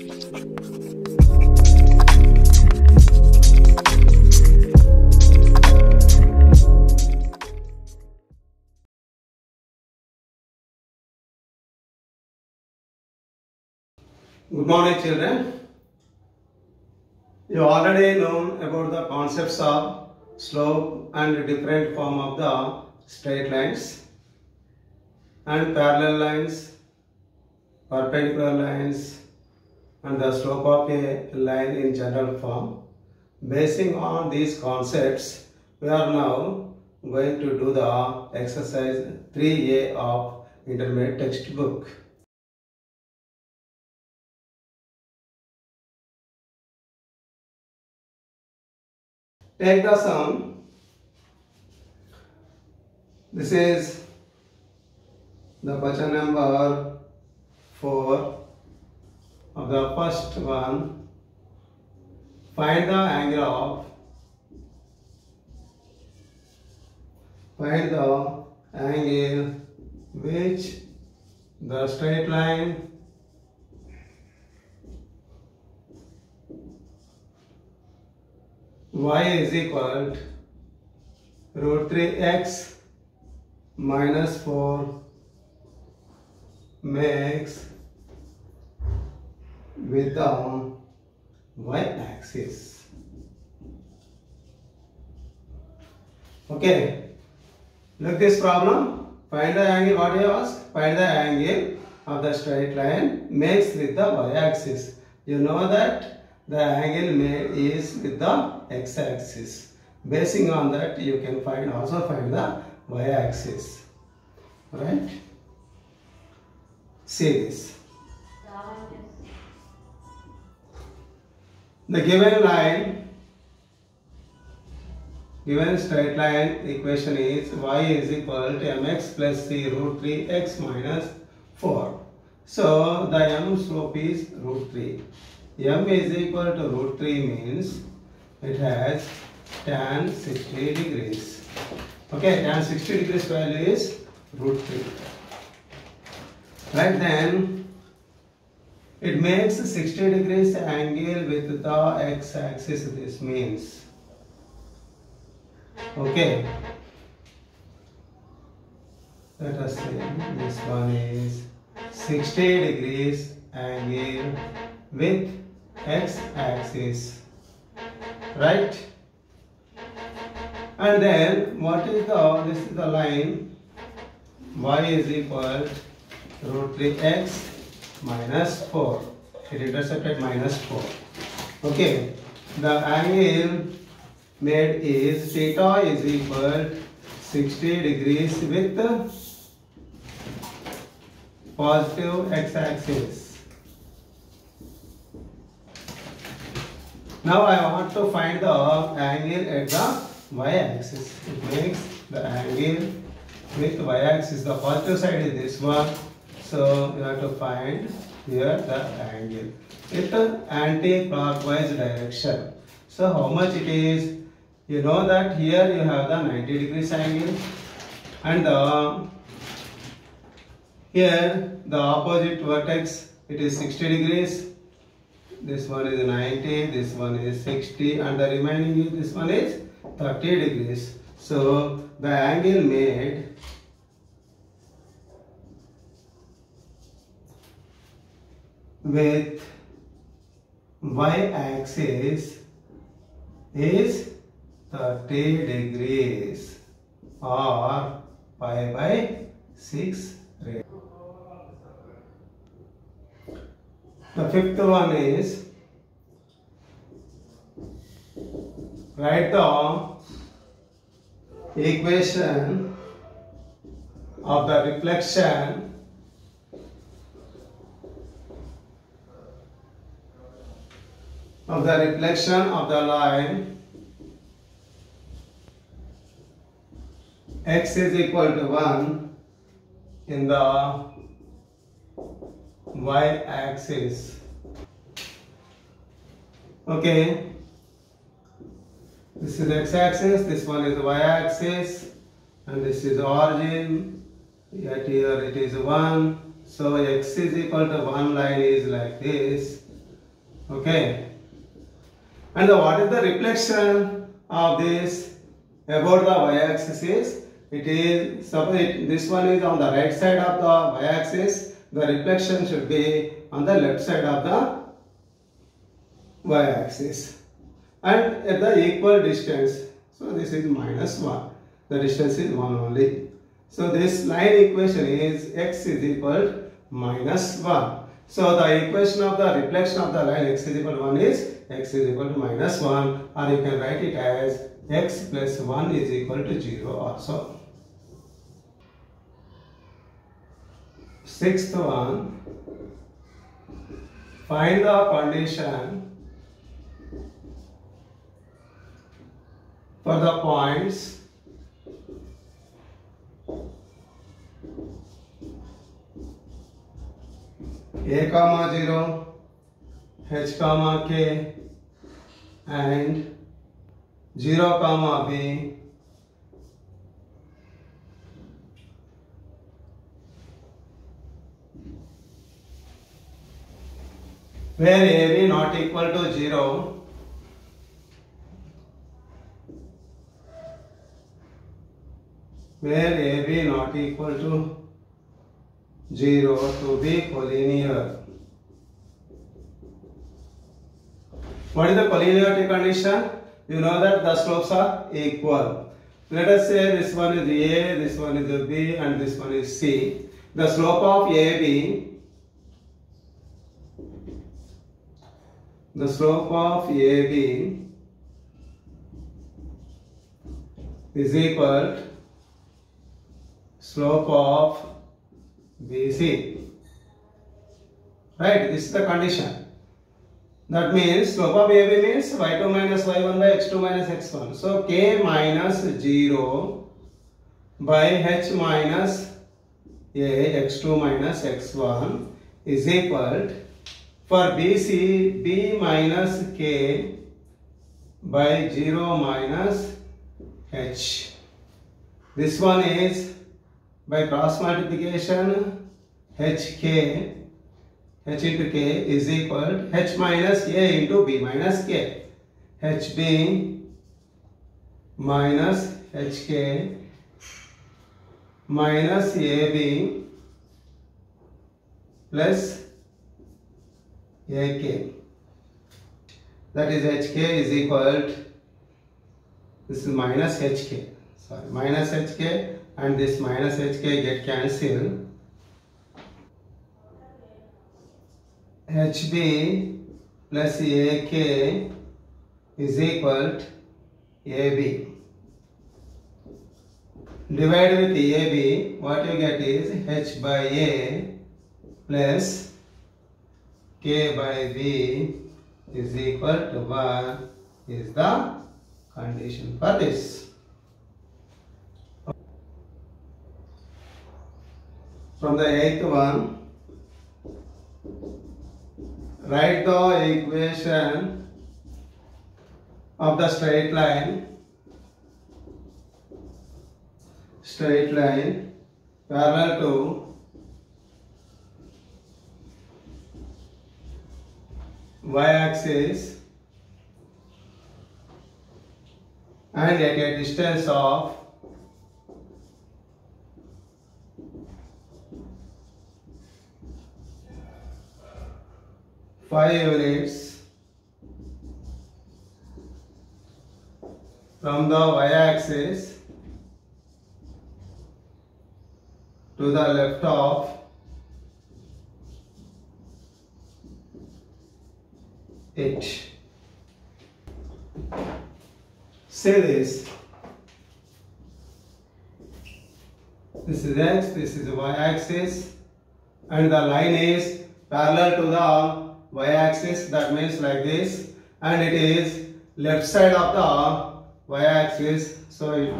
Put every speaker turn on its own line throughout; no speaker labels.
Good morning, children. You already know about the concepts of slope and different form of the straight lines and parallel lines, perpendicular lines, and the slope of a line in general form. Basing on these concepts, we are now going to do the exercise 3A of intermediate textbook. Take the sum. This is the question number 4 of the first one. Find the angle which the straight line y is equal to root 3x minus 4 makes with the y-axis. Okay, look this problem. Find the angle. What do you ask? Find the angle of the straight line makes with the y-axis. You know that the angle made is with the x-axis. Basing on that, you can also find the y-axis. Right? See this. The given straight line equation is y is equal to mx plus c root 3x minus 4. So the m slope is root 3. M is equal to root 3 means it has tan 60 degrees. Okay, tan 60 degrees value is root 3. Right, then it makes 60 degrees angle with the x-axis. This means, okay, let us say this one is 60 degrees angle with x-axis, right? And then what is this is the line y is equal to root 3x minus 4. It intercepted minus 4. Okay, the angle made is theta is equal to 60 degrees with positive x-axis. Now I want to find the angle at the y-axis. It makes the angle with y-axis. The positive side is this one. So you have to find here the angle with the anti-clockwise direction. So how much it is? You know that here you have the 90 degrees angle, and here the opposite vertex it is 60 degrees. This one is 90, this one is 60, and the remaining this one is 30 degrees. So the angle made with y-axis is 30 degrees or pi by 6 radians. The fifth one is write the equation of the reflection of the line x is equal to 1 in the y-axis. Okay, this is x-axis, this one is y-axis, and this is origin. Yet here it is 1. So x is equal to 1 line is like this, Okay. And what is the reflection of this about the y-axis is? It is, suppose this one is on the right side of the y-axis, the reflection should be on the left side of the y-axis and at the equal distance. So this is -1. The distance is 1 only. So this line equation is x is equal to -1. So the equation of the reflection of the line x is equal to 1 is x is equal to -1, or you can write it as x plus 1 is equal to 0 also. Sixth one, find the condition for the points a comma 0, h comma k and 0 comma b where AB not equal to 0, where AB not equal to 0 to be collinear. What is the collinearity condition? You know that the slopes are equal. Let us say this one is A, this one is B and this one is C. The slope of AB, the slope of AB is equal to slope of BC. Right? This is the condition. That means slope of AB means y2 minus y1 by x2 minus x1. So k minus 0 by h minus a x2 minus x1 is equal to, for BC, b minus k by 0 minus h. This one is by cross multiplication hk, h into k is equal to h minus a into b minus k. hb minus hk minus ab plus ak. That is hk is equal to, this is minus hk, sorry, minus hk and this minus hk get cancelled. hb plus ak is equal to ab. Divide with ab, what you get is h by a plus k by b is equal to 1 is the condition for this. From the eighth one, write the equation of the straight line parallel to y-axis and at a distance of 5 units from the y-axis to the left of it. Say this. This is x, this is y-axis, and the line is parallel to the y-axis, that means like this, and it is left side of the y-axis, so it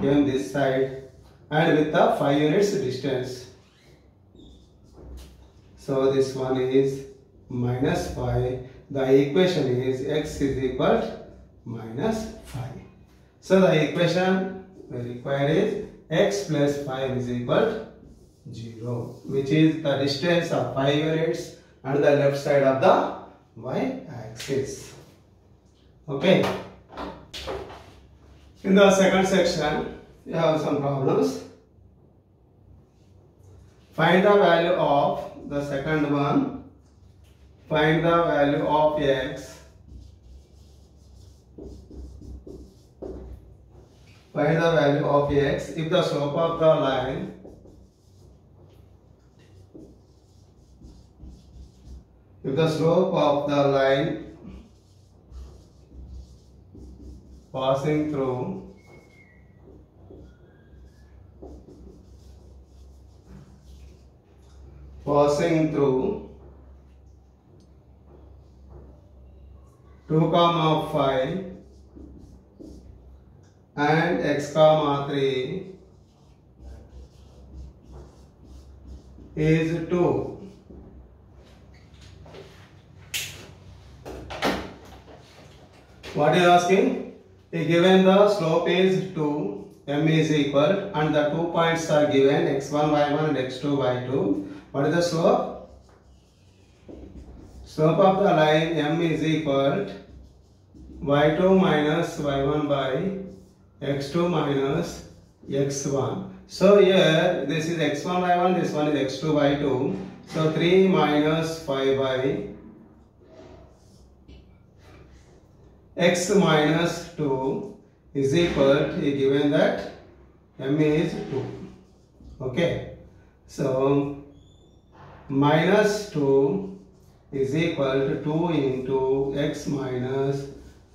came this side, and with the 5 units distance. So this one is minus 5. The equation is x is equal to minus 5. So the equation we require is x plus 5 is equal to 0, which is the distance of 5 units and the left side of the y-axis. Okay. In the second section, you have some problems. Find the value of the second one. Find the value of x. Find the value of x if the slope of the line passing through two comma 5 and x comma 3 is 2. What is asking? Given the slope is 2, m is equal, and the 2 points are given, x1, y1 and x2, y2. What is the slope? Slope of the line m is equal y2 minus y1 by x2 minus x1. So here this is x1, y1, this one is x2, y2. So 3 minus 5 by x minus 2 is equal to, given that m is 2. Okay. So minus 2 is equal to 2 into x minus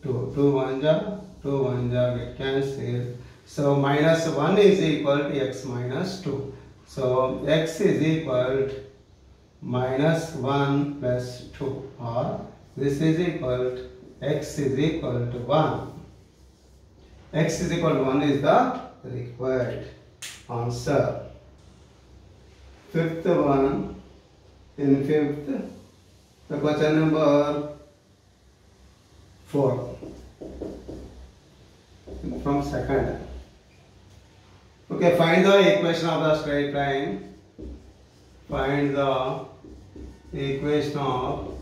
2. 2 1 ja get cancelled. So minus 1 is equal to x minus 2. So x is equal to minus 1 plus 2, or this is equal to x is equal to 1. X is equal to 1 is the required answer. Fifth one. In fifth, the question number 4 from second. Okay, find the equation of the straight line. Find the equation of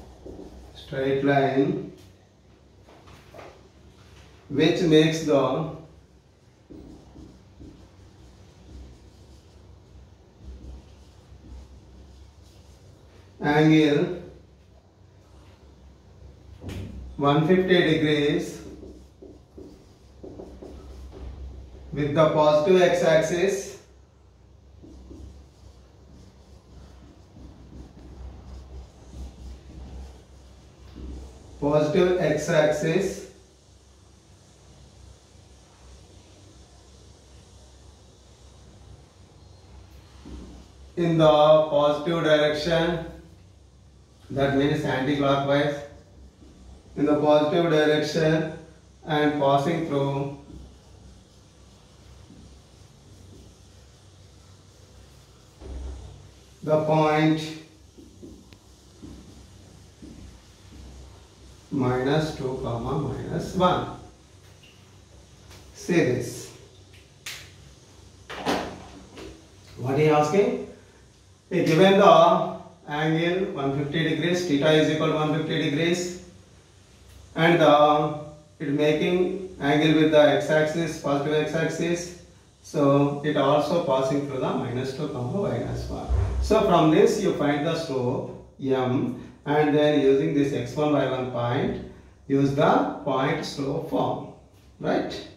straight line which makes the angle 150 degrees with the positive x-axis in the positive direction, that means anti-clockwise, in the positive direction and passing through the point minus 2 comma minus 1. See this. What are you asking? Given the angle 150 degrees, theta is equal to 150 degrees, and it making angle with the x-axis, positive x-axis, so it also passing through the minus 2 comma minus 1. So from this you find the slope m, and then using this x1 y1 point, use the point slope form, right?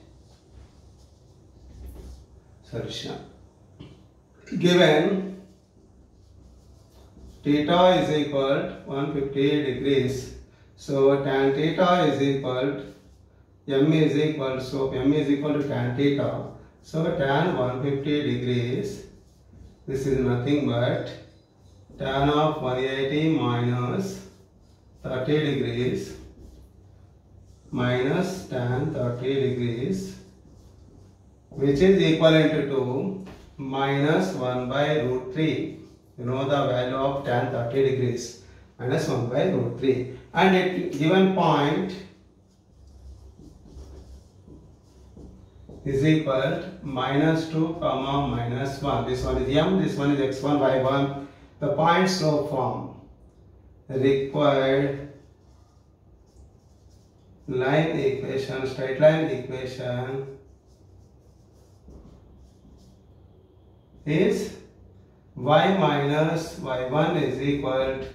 Solution. Given theta is equal to 150 degrees, so tan theta is equal to m is equal to, so m is equal to tan theta. So tan 150 degrees, this is nothing but tan of 180 minus 30 degrees minus tan 30 degrees, which is equivalent to minus 1 by root 3. You know the value of tan 30 degrees, minus 1 by root 3. And at given point is equal to minus 2 comma minus 1. This one is m, this one is x1 y1. The point slope form required line equation, straight line equation is y minus y1 is equal to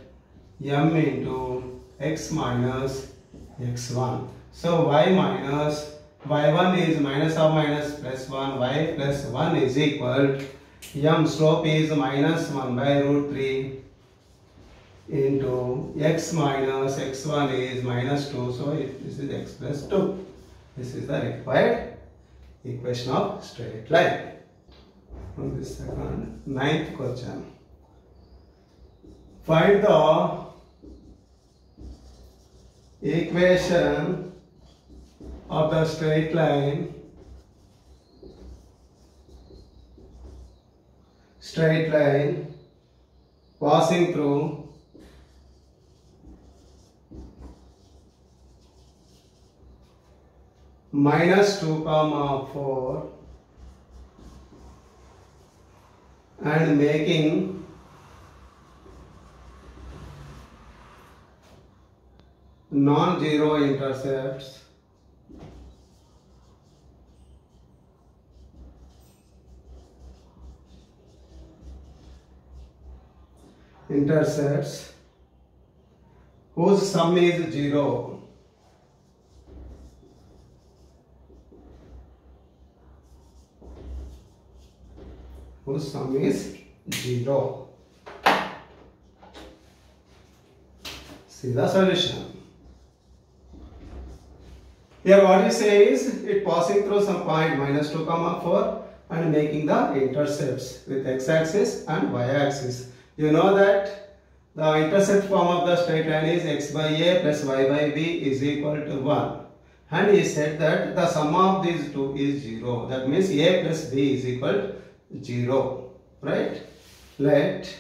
m into x minus x1. So y minus y1 is minus of minus plus 1, y plus 1 is equal to m, slope is minus 1 by root 3 into x minus x1 is minus 2, so this is x plus 2. This is the required equation of straight line. On this second, ninth question. Find the equation of the straight line passing through minus 2 comma 4 and making non-zero intercepts whose sum is 0. Whose sum is 0. See the solution. Here what you say is it passing through some point minus 2 comma 4 and making the intercepts with x-axis and y-axis. You know that the intercept form of the straight line is x by a plus y by b is equal to 1. And he said that the sum of these two is 0. That means a plus b is equal to 0. Right? Let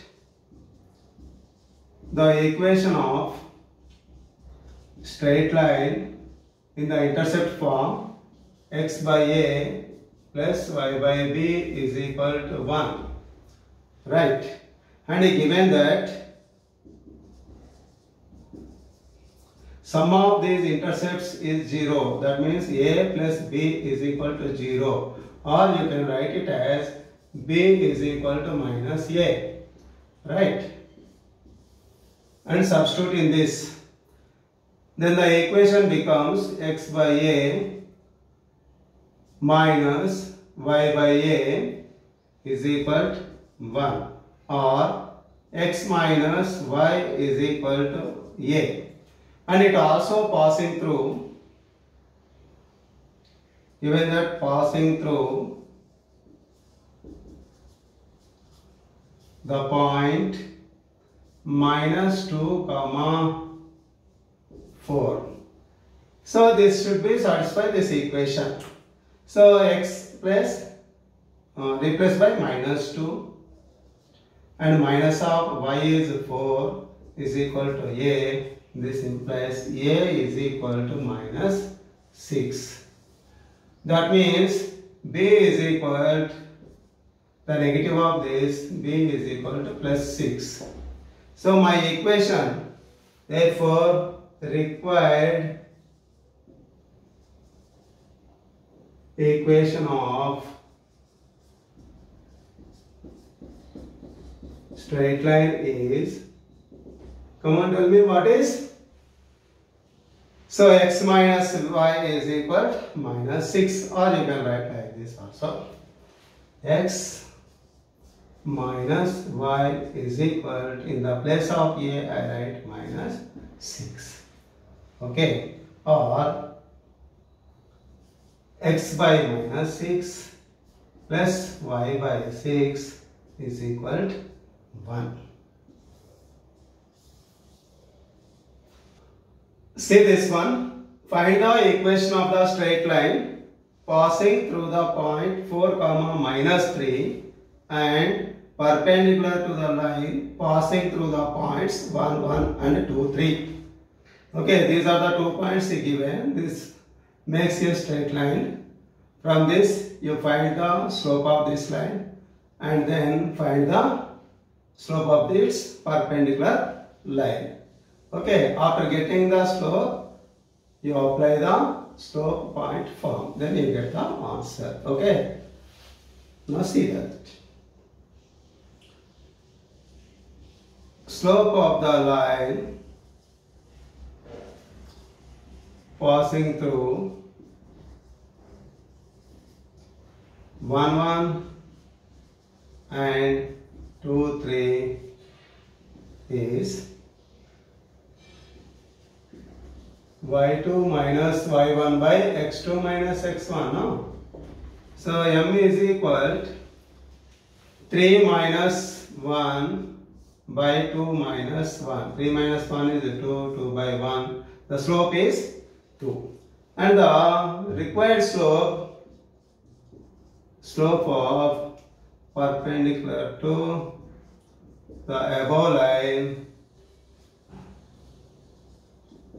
the equation of straight line in the intercept form x by a plus y by b is equal to 1. Right? And he given that sum of these intercepts is 0. That means a plus b is equal to 0. Or you can write it as b is equal to minus a. Right? And substitute in this. Then the equation becomes x by a minus y by a is equal to 1. Or x minus y is equal to a. And it also passing through, given that passing through the point minus 2 comma 4. So this should be satisfy this equation. So x plus replaced by minus 2 and minus of y is 4 is equal to a. This implies a is equal to minus 6. That means b is equal to the negative of this, b is equal to plus 6. So my equation, therefore, required equation of straight line is, come on, tell me what is? So x minus y is equal to minus 6, or you can write like this also. X minus y is equal to, in the place of a I write minus 6. Okay, or x by minus 6 plus y by 6 is equal to 1. See this one. Find the equation of the straight line passing through the point 4 comma minus 3 and perpendicular to the line passing through the points 1, 1 and 2, 3. Okay, these are the 2 points given. This makes a straight line. From this you find the slope of this line and then find the slope of this perpendicular line. Okay, after getting the slope, you apply the slope point form, then you get the answer. Okay. Now see that. Slope of the line passing through 1, 1 and 2, 3 is y2 minus y1 by x2 minus x1. No? So m is equal to 3 minus 1 by 2 minus 1. 3 minus 1 is 2, 2 by 1. The slope is 2. And the required slope of perpendicular to the above line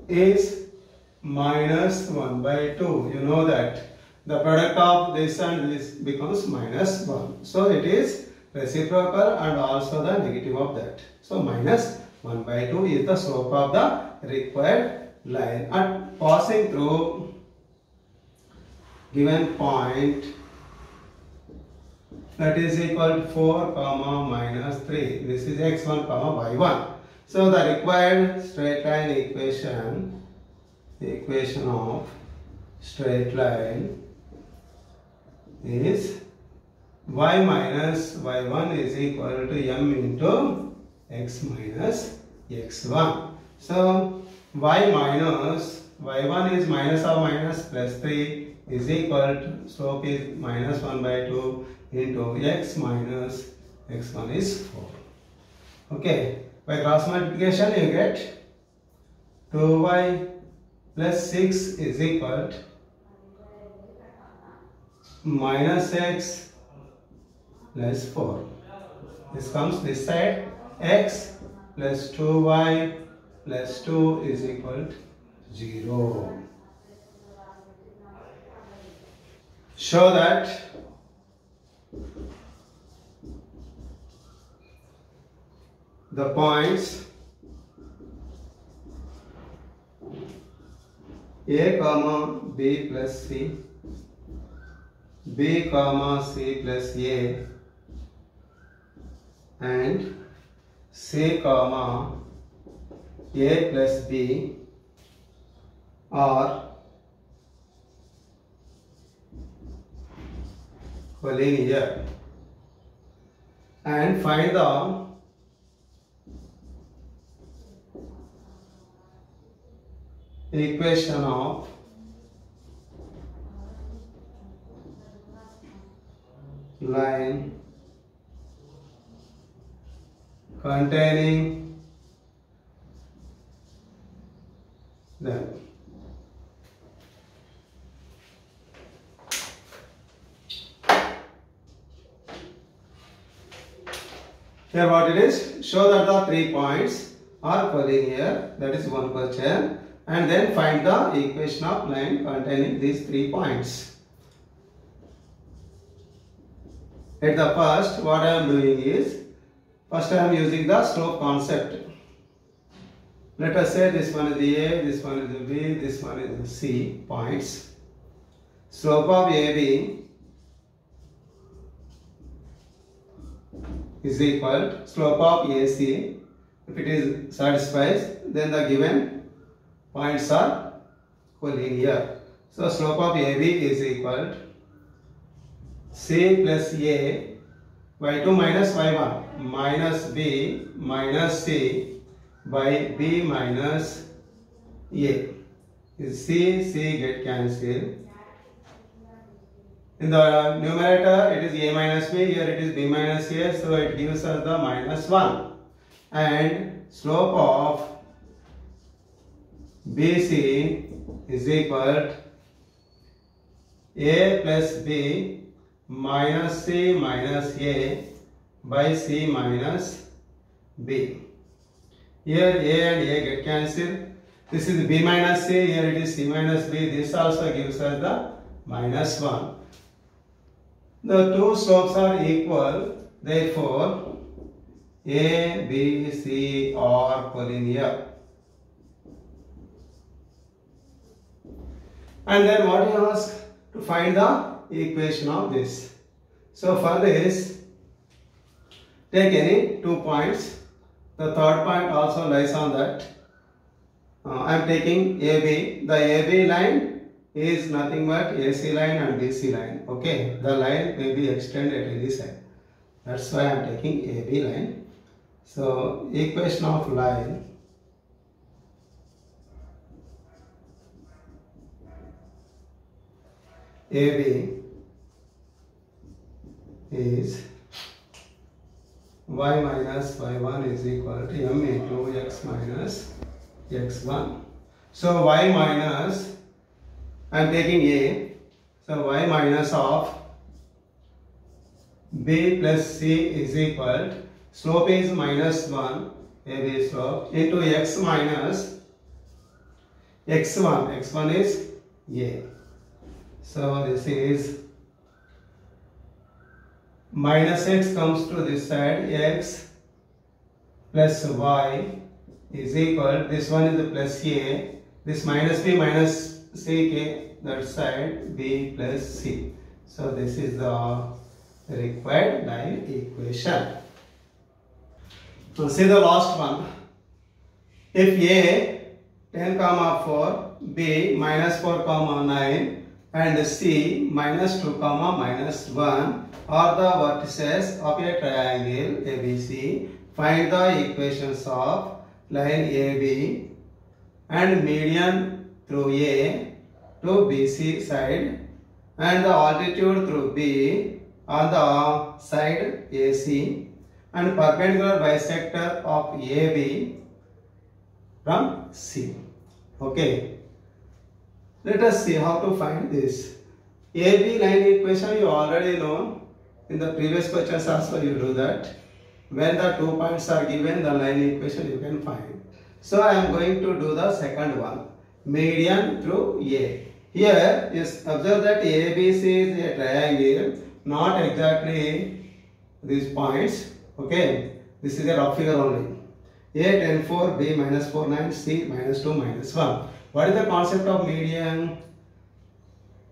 is minus 1 by 2. You know that the product of this and this becomes minus 1. So it is reciprocal and also the negative of that. So minus 1 by 2 is the slope of the required line and passing through given point, that is equal to 4 comma minus 3. This is x1 comma y1. So the required straight line equation of straight line is y minus y1 is equal to m into x minus x1. So y minus y1 is minus of minus plus 3 is equal to slope is minus 1 by 2 into x minus x1 is 4. Okay, by cross multiplication you get 2y plus 6 is equal to minus x plus 4. This comes this side, x plus 2y plus 2 is equal to 0. Show that the points A comma B plus C, B comma C plus A and C comma A plus B are collinear, and find the equation of line containing them. Here what it is, show that the 3 points are collinear, that is one question, and then find the equation of line containing these 3 points. At the first, what I am doing is, first I am using the slope concept. Let us say this one is the A, this one is the B, this one is the C points. Slope of AB is equal to slope of AC. If it is satisfies, then the given points are collinear. So slope of AB is equal to C plus A by 2 minus y1 minus B minus C by B minus A. C get cancelled. In the numerator it is A minus B, here it is B minus A, so it gives us the minus 1. And slope of BC is equal to A plus B minus C minus A by C minus B. Here A and A get cancelled. This is B minus C, here it is C minus B. This also gives us the minus 1. The two slopes are equal, therefore A, B, C are collinear. And then what you ask? To find the equation of this. So for this, take any 2 points. The third point also lies on that. I am taking AB. The AB line is nothing but AC line and BC line. Okay, the line may be extended any side. That's why I am taking AB line. So equation of line AB is y minus y1 is equal to m into x minus x1. So y minus, I am taking A, so y minus of B plus C is equal to, slope is minus 1, AB slope, into x minus x1, x1 is A. So this is minus x comes to this side, x plus y is equal, this one is the plus A, this minus B minus C, K, that side B plus C. So this is the required line equation. So see the last one. If A 10, 4, B minus 4, 9 and C minus 2, minus 1 are the vertices of a triangle ABC, find the equations of line AB and median through A to BC side and the altitude through B on the side AC and perpendicular bisector of AB from C. Okay. Let us see how to find this. AB line equation you already know. In the previous questions also you do that. When the 2 points are given, the line equation you can find. So I am going to do the second one. Median through A. Here is observe that ABC is a triangle, not exactly these points. Okay. This is a rough figure only. A 10, 4, B minus 4, 9, C minus 2, minus 1. What is the concept of median?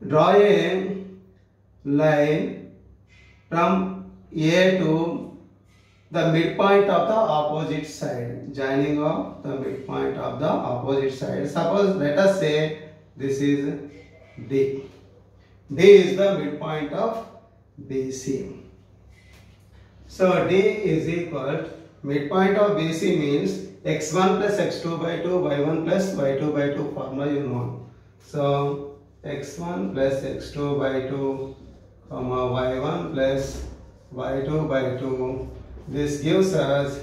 Draw a line from A to the midpoint of the opposite side, joining of the midpoint of the opposite side. Suppose let us say this is D. D is the midpoint of BC. So D is equal, midpoint of BC means x1 plus x2 by 2, y1 plus y2 by 2, formula you know. So x1 plus x2 by 2, y1 plus y2 by 2. This gives us,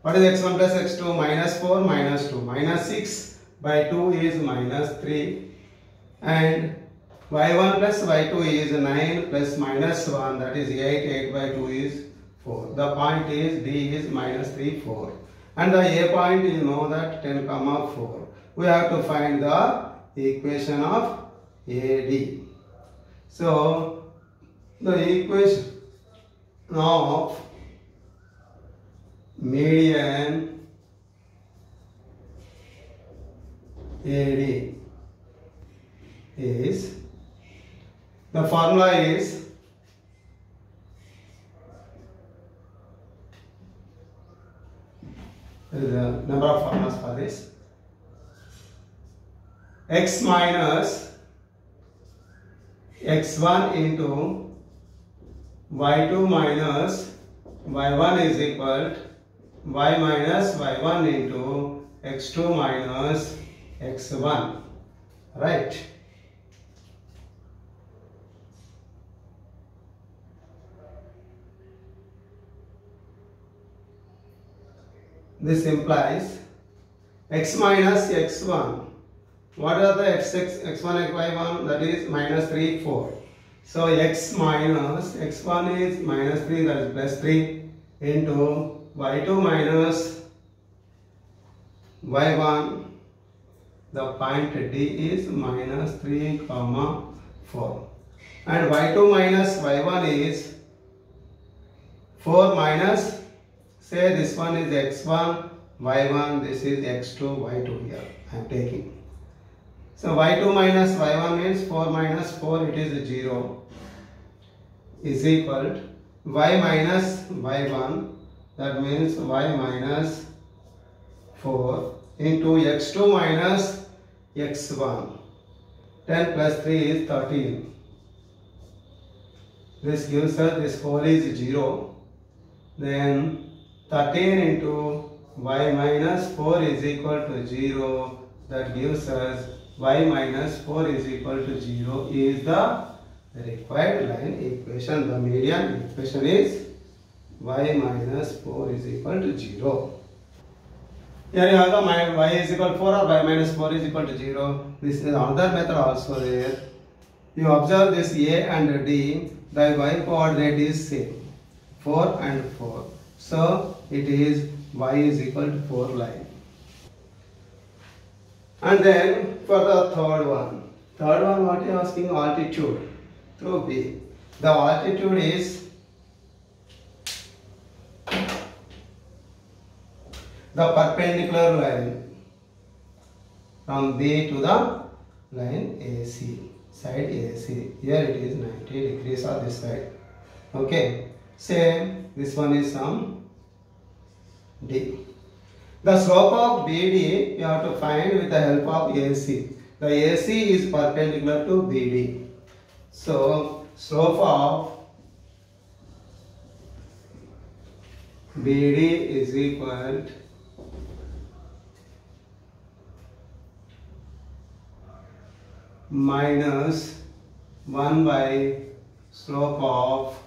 what is x1 plus x2? Minus 4 minus 2. Minus 6 by 2 is minus 3. And y1 plus y2 is 9 plus minus 1, that is 8. 8 by 2 is 4. The point is D is minus 3, 4. And the A point you know that 10, 4. We have to find the equation of AD. So the equation of median AD is, the formula is there is a number of formulas for this. X minus x1 into y2 minus y1 is equal to y minus y1 into x2 minus x1. Right. This implies x minus x1. What are the x1, x y1? That is minus 3, 4. So x minus x1 is minus 3, that is plus 3 into y2 minus y1. The point D is minus 3, 4. And y2 minus y1 is 4 minus, say this one is x1, y1, this is x2, y2 here I am taking. So y2 minus y1 means 4 minus 4, it is 0, is equal to y minus y1, that means y minus 4 into x2 minus x1. 10 plus 3 is 13. This gives us this whole is 0. Then 13 into y minus 4 is equal to 0. That gives us y minus 4 is equal to 0 is the required line equation. The median equation is y minus 4 is equal to 0. Here you have the y is equal to 4 or y minus 4 is equal to 0. This is another method also there. You observe this A and D, the y coordinate is same, 4 and 4. So it is y is equal to 4 line. And then for the third one what is asking? Altitude through B. The altitude is the perpendicular line from B to the line AC, side AC. Here it is 90 degrees on this side. Okay, same, this one is some D. The slope of BD you have to find with the help of AC. The AC is perpendicular to BD. So slope of BD is equal to minus 1 by slope of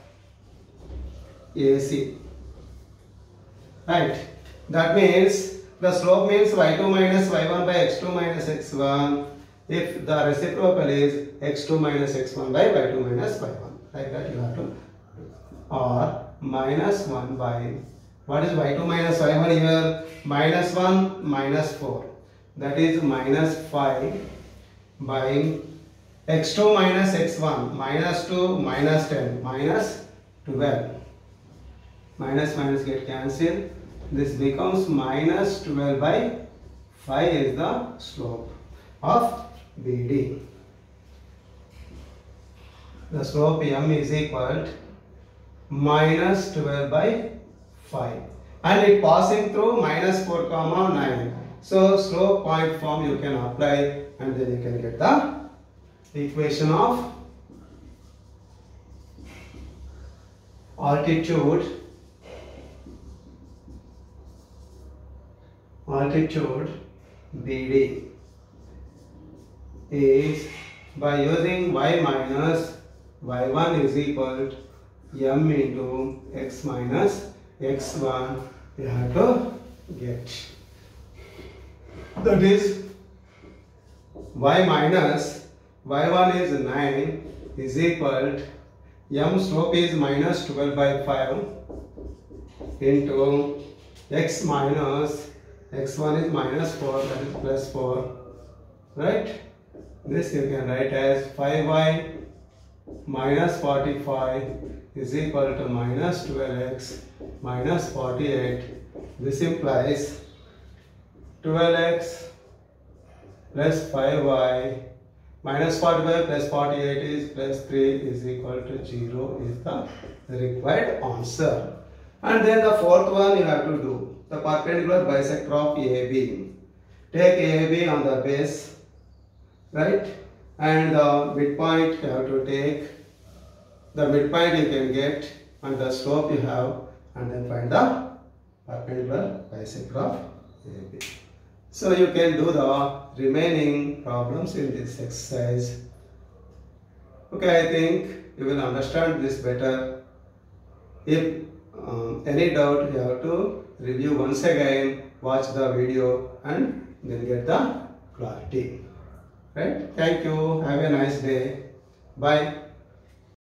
AC. Right. That means the slope means y2 minus y1 by x2 minus x1 if the reciprocal is x2 minus x1 by y2 minus y1. Like that you have to, or minus 1 by, what is y2 minus y1 here? Minus 1 minus 4, that is minus 5 by x2 minus x1, minus 2 minus 10 minus 12. Minus minus get cancelled. This becomes minus 12 by 5 is the slope of BD. The slope M is equal to minus 12 by 5 and it passing through minus 4 comma 9. So slope point form you can apply and then you can get the equation of altitude BD is by using y minus y1 is equal to m into x minus x1 you have to get. That is y minus y1 is 9 is equal to m slope is minus 12 by 5 into x minus x1 is minus 4, that is plus 4, right? This you can write as 5y minus 45 is equal to minus 12x minus 48. This implies 12x plus 5y minus 45 plus 48 is plus 3 is equal to 0 is the required answer. And then the fourth one you have to do. The perpendicular bisector of AB. Take AB on the base, right? And the midpoint you have to take. The midpoint you can get and the slope you have and then find the perpendicular bisector of AB. So you can do the remaining problems in this exercise. Okay, I think you will understand this better. If any doubt, you have to review once again, watch the video and then get the clarity. Right? Thank you. Have a nice day. Bye.